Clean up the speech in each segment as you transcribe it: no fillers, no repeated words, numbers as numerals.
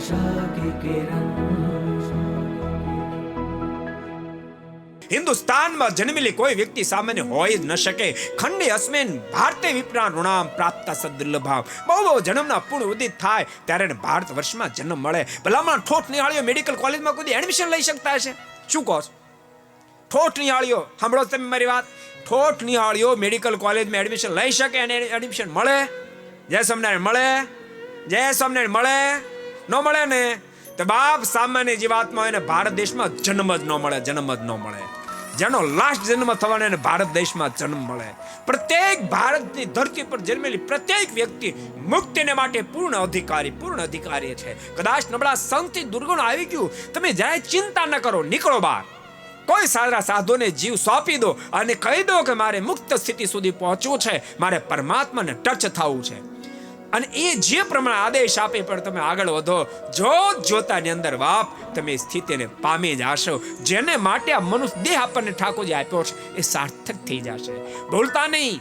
आशा की किरण। હિન્દુસ્તાનમાં જન્મેલી કોઈ વ્યક્તિ સામાન્ય હોય જ ન શકે. ખંડે અસ્મેન ભારતે વિપ્રા ઋણામ પ્રાપ્ત સદુર્લભામ. બહુ જન્મના પૂર્ણ ઉદિત થાય ત્યારે એને ભારત વર્ષમાં જન્મ મળે. ભલામણ ઠોઠ નિહાળીઓ મેડિકલ કોલેજમાં કોઈ એડમિશન લઈ શકતા હશે? શું કહો છો? ઠોઠ નિહાળીઓ, સાંભળો તમે મારી વાત. ઠોઠ નિહાળીઓ મેડિકલ કોલેજમાં એડમિશન લઈ શકે અને એડમિશન મળે? જય સ્વામિનારાયણ મળે? જય સ્વામિનારાયણ મળે? ન મળે ને તો બાપ સામાન્ય જીવાત્મા એને ભારત દેશમાં જન્મ જ ન મળે, જન્મ જ ન મળે. જેનો લાસ્ટ જન્મ થવાનો એને ભારત દેશમાં જન્મ મળે. પ્રત્યેક ભારતની ધરતી પર જન્મેલી પ્રત્યેક વ્યક્તિ મુક્તિને માટે પૂર્ણ અધિકારી છે. કદાચ નબળા સંગથી દુર્ગુણ આવી ગયું, તમે જરાય ચિંતા ન કરો, નીકળો બહાર. કોઈ સારા સાધુને જીવ સોંપી દો અને કહી દો કે મારે મુક્ત સ્થિતિ સુધી પહોંચવું છે, મારે પરમાત્માને ટચ થવું છે. અને એ જે પ્રમાણે આદેશ આપે પણ તમે આગળ વધો. જોતાની અંદર બાપ તમે સ્થિતિને પામી જશો. જેને માટે આ મનુષ્ય દેહ આપણને ઠાકોરજી આપ્યો છે એ સાર્થક થઈ જશે. ભૂલતા નહીં.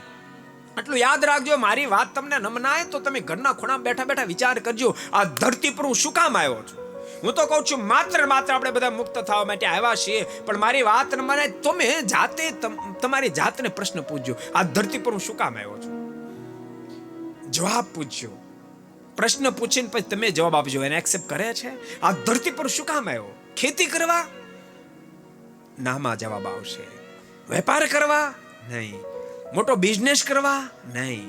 આટલું યાદ રાખજો. મારી વાત તમને ન મનાય તો તમે ઘરના ખૂણામાં બેઠા બેઠા વિચાર કરજો, આ ધરતી પર હું શું કામ આવ્યો છું? હું તો કહું છું માત્ર આપણે બધા મુક્ત થવા માટે આવ્યા છીએ. પણ મારી વાત ન મનાય તમે જાતે તમારી જાતને પ્રશ્ન પૂછજો, આ ધરતી પર હું શું કામ આવ્યો છું? જવાબ પૂછજો. પ્રશ્ન પૂછીને પછી તમે જવાબ આપજો. એને એક્સેપ્ટ કરે છે? આ ધરતી પર શું કામ આવ્યો? ખેતી કરવા? નામાં જવાબ આવશે. વેપાર કરવા? નહીં. મોટો બિઝનેસ કરવા? નહીં.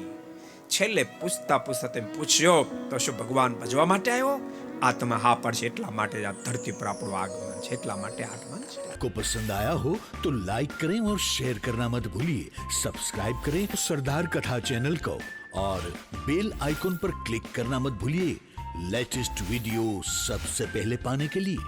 છેલ્લે પૂછતા તમે પૂછ્યો તો શું ભગવાન ભજવા માટે આવ્યો? આ તમે હા પડશે એટલા માટે આ ધરતી પર આપણું આગમન છે, એટલા માટે આગમન છે. को पसंद आया हो तो लाइक करें और शेयर करना मत भूलिए. सब्सक्राइब करें सरदार कथा चैनल को और बेल आइकॉन पर क्लिक करना मत भूलिए लेटेस्ट वीडियो सबसे पहले पाने के लिए.